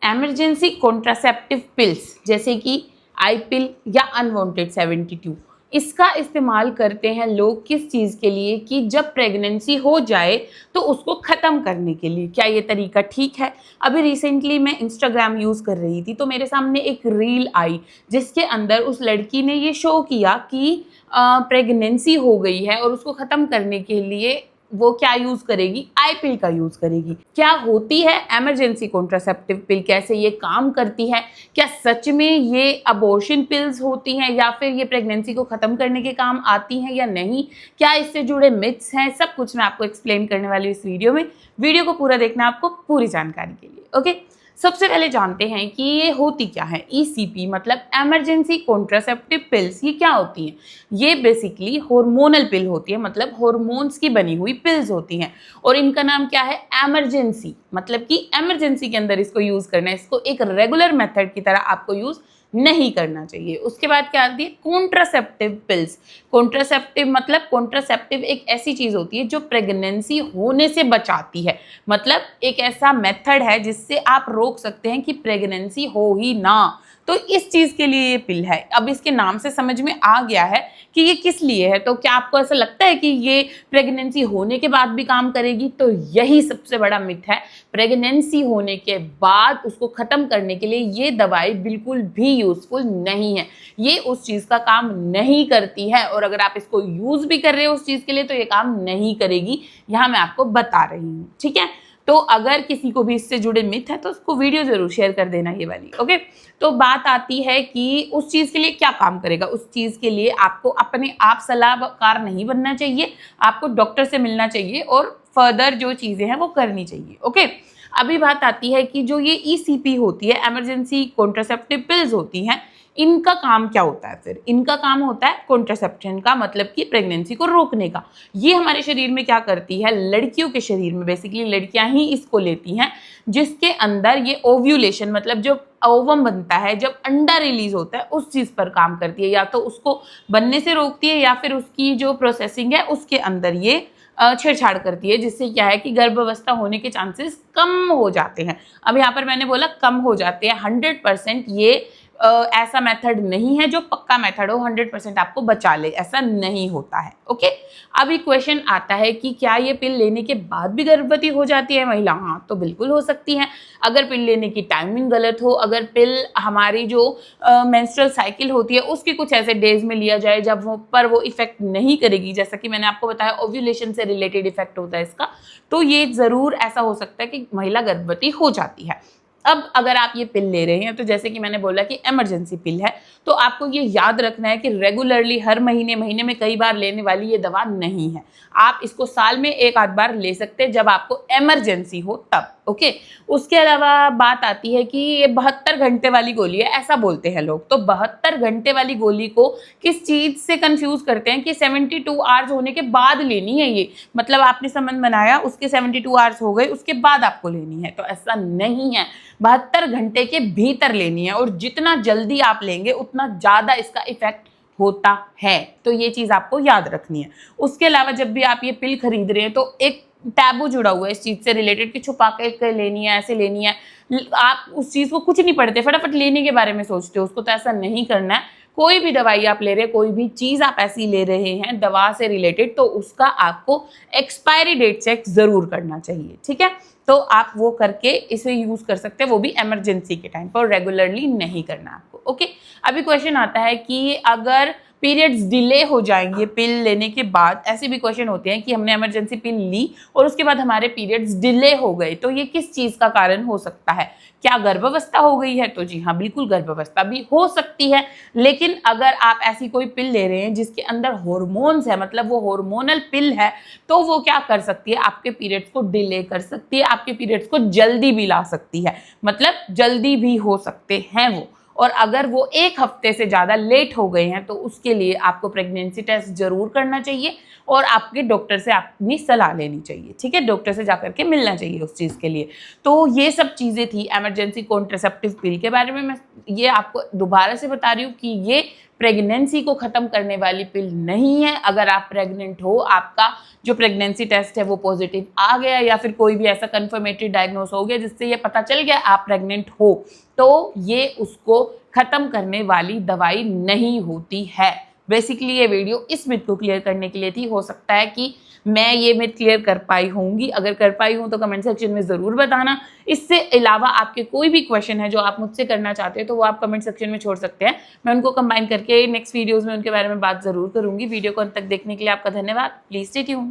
Emergency contraceptive pills जैसे कि आई पिल या अनवांटेड 72, इसका इस्तेमाल करते हैं लोग किस चीज़ के लिए कि जब प्रेगनेंसी हो जाए तो उसको ख़त्म करने के लिए। क्या ये तरीका ठीक है? अभी रिसेंटली मैं इंस्टाग्राम यूज़ कर रही थी तो मेरे सामने एक रील आई जिसके अंदर उस लड़की ने ये शो किया कि प्रेगनेंसी हो गई है और उसको ख़त्म करने के लिए वो क्या यूज़ करेगी, आई पिल का यूज़ करेगी। क्या होती है इमरजेंसी कॉन्ट्रासेप्टिव पिल, कैसे ये काम करती है, क्या सच में ये अबॉर्शन पिल्स होती हैं या फिर ये प्रेगनेंसी को ख़त्म करने के काम आती हैं या नहीं, क्या इससे जुड़े मिथ्स हैं, सब कुछ मैं आपको एक्सप्लेन करने वाली हूँ इस वीडियो में। वीडियो को पूरा देखना आपको पूरी जानकारी के लिए। ओके, सबसे पहले जानते हैं कि ये होती क्या है। ईसीपी मतलब इमरजेंसी कॉन्ट्रासेप्टिव पिल्स, ये क्या होती हैं? ये बेसिकली हार्मोनल पिल होती है, मतलब हार्मोन्स की बनी हुई पिल्स होती हैं और इनका नाम क्या है, इमरजेंसी, मतलब कि इमरजेंसी के अंदर इसको यूज़ करना है। इसको एक रेगुलर मेथड की तरह आपको यूज़ नहीं करना चाहिए। उसके बाद क्या आती है, कॉन्ट्रासेप्टिव पिल्स। कॉन्ट्रासेप्टिव मतलब कॉन्ट्रासेप्टिव एक ऐसी चीज़ होती है जो प्रेगनेंसी होने से बचाती है, मतलब एक ऐसा मेथड है जिससे आप रोक सकते हैं कि प्रेगनेंसी हो ही ना। तो इस चीज़ के लिए ये पिल है। अब इसके नाम से समझ में आ गया है कि ये किस लिए है। तो क्या आपको ऐसा लगता है कि ये प्रेगनेंसी होने के बाद भी काम करेगी? तो यही सबसे बड़ा मिथ है। प्रेगनेंसी होने के बाद उसको ख़त्म करने के लिए ये दवाई बिल्कुल भी यूज़फुल नहीं है। ये उस चीज़ का काम नहीं करती है और अगर आप इसको यूज़ भी कर रहे हो उस चीज़ के लिए तो ये काम नहीं करेगी। यहाँ मैं आपको बता रही हूँ, ठीक है। तो अगर किसी को भी इससे जुड़े मिथ है तो उसको वीडियो जरूर शेयर कर देना ये वाली। ओके, तो बात आती है कि उस चीज़ के लिए क्या काम करेगा। उस चीज़ के लिए आपको अपने आप सलाहकार नहीं बनना चाहिए, आपको डॉक्टर से मिलना चाहिए और फर्दर जो चीज़ें हैं वो करनी चाहिए। ओके, अभी बात आती है कि जो ये ईसीपी होती है, इमरजेंसी कॉन्ट्रासेप्टिव पिल्स होती हैं, इनका काम क्या होता है? फिर इनका काम होता है कॉन्ट्रासेप्शन का, मतलब कि प्रेगनेंसी को रोकने का। ये हमारे शरीर में क्या करती है, लड़कियों के शरीर में बेसिकली लड़कियां ही इसको लेती हैं, जिसके अंदर ये ओव्यूलेशन मतलब जो ओवम बनता है, जब अंडा रिलीज होता है उस चीज़ पर काम करती है। या तो उसको बनने से रोकती है या फिर उसकी जो प्रोसेसिंग है उसके अंदर ये छेड़छाड़ करती है, जिससे क्या है कि गर्भावस्था होने के चांसेस कम हो जाते हैं। अब यहाँ पर मैंने बोला कम हो जाते हैं, 100% ये ऐसा मेथड नहीं है जो पक्का मेथड हो 100% आपको बचा ले, ऐसा नहीं होता है। ओके, अभी क्वेश्चन आता है कि क्या ये पिल लेने के बाद भी गर्भवती हो जाती है महिला? हाँ, तो बिल्कुल हो सकती है। अगर पिल लेने की टाइमिंग गलत हो, अगर पिल हमारी जो मेंस्ट्रुअल साइकिल होती है उसके कुछ ऐसे डेज में लिया जाए जब वो पर वो इफेक्ट नहीं करेगी, जैसा कि मैंने आपको बताया ओव्यूलेशन से रिलेटेड इफेक्ट होता है इसका, तो ये ज़रूर ऐसा हो सकता है कि महिला गर्भवती हो जाती है। अब अगर आप ये पिल ले रहे हैं तो जैसे कि मैंने बोला कि इमरजेंसी पिल है, तो आपको ये याद रखना है कि रेगुलरली हर महीने में कई बार लेने वाली ये दवा नहीं है। आप इसको साल में एक आध बार ले सकते हैं जब आपको इमरजेंसी हो तब। ओके, उसके अलावा बात आती है कि ये 72 घंटे वाली गोली है, ऐसा बोलते हैं लोग। तो 72 घंटे वाली गोली को किस चीज़ से कंफ्यूज करते हैं कि 72 आवर्स होने के बाद लेनी है ये, मतलब आपने संबंध बनाया उसके 72 आवर्स हो गए उसके बाद आपको लेनी है, तो ऐसा नहीं है। 72 घंटे के भीतर लेनी है और जितना जल्दी आप लेंगे उतना ज़्यादा इसका इफेक्ट होता है। तो ये चीज़ आपको याद रखनी है। उसके अलावा जब भी आप ये पिल खरीद रहे हैं तो एक टैबू जुड़ा हुआ है इस चीज़ से रिलेटेड कि छुपा के लेनी है, ऐसे लेनी है। आप उस चीज़ को कुछ नहीं पढ़ते, फटाफट लेने के बारे में सोचते हो, उसको तो ऐसा नहीं करना है। कोई भी दवाई आप ले रहे हैं, कोई भी चीज़ आप ऐसी ले रहे हैं दवा से रिलेटेड, तो उसका आपको एक्सपायरी डेट चेक ज़रूर करना चाहिए, ठीक है। तो आप वो करके इसे यूज़ कर सकते हैं, वो भी इमरजेंसी के टाइम पर, रेगुलरली नहीं करना आपको। ओके, अभी क्वेश्चन आता है कि अगर पीरियड्स डिले हो जाएंगे पिल लेने के बाद, ऐसे भी क्वेश्चन होते हैं कि हमने इमरजेंसी पिल ली और उसके बाद हमारे पीरियड्स डिले हो गए, तो ये किस चीज़ का कारण हो सकता है? क्या गर्भावस्था हो गई है? तो जी हाँ, बिल्कुल गर्भावस्था भी हो सकती है। लेकिन अगर आप ऐसी कोई पिल ले रहे हैं जिसके अंदर हॉर्मोन्स है, मतलब वो हॉर्मोनल पिल है, तो वो क्या कर सकती है, आपके पीरियड्स को डिले कर सकती है, आपके पीरियड्स को जल्दी भी ला सकती है, मतलब जल्दी भी हो सकते हैं वो। और अगर वो एक हफ्ते से ज़्यादा लेट हो गए हैं तो उसके लिए आपको प्रेगनेंसी टेस्ट जरूर करना चाहिए और आपके डॉक्टर से अपनी सलाह लेनी चाहिए, ठीक है। डॉक्टर से जाकर के मिलना चाहिए उस चीज़ के लिए। तो ये सब चीज़ें थी इमरजेंसी कॉन्ट्रासेप्टिव पिल के बारे में। मैं ये आपको दोबारा से बता रही हूँ कि ये प्रेगनेंसी को ख़त्म करने वाली पिल नहीं है। अगर आप प्रेग्नेंट हो, आपका जो प्रेगनेंसी टेस्ट है वो पॉजिटिव आ गया या फिर कोई भी ऐसा कन्फर्मेटरी डायग्नोस हो गया जिससे ये पता चल गया आप प्रेग्नेंट हो, तो ये उसको ख़त्म करने वाली दवाई नहीं होती है। बेसिकली ये वीडियो इस मिथ को क्लियर करने के लिए थी। हो सकता है कि मैं ये मिथ क्लियर कर पाई होंगी, अगर कर पाई हूँ तो कमेंट सेक्शन में ज़रूर बताना। इससे अलावा आपके कोई भी क्वेश्चन है जो आप मुझसे करना चाहते हैं तो वो आप कमेंट सेक्शन में छोड़ सकते हैं। मैं उनको कंबाइन करके नेक्स्ट वीडियोज़ में उनके बारे में बात ज़रूर करूँगी। वीडियो को अंत तक देखने के लिए आपका धन्यवाद। Please stay tuned.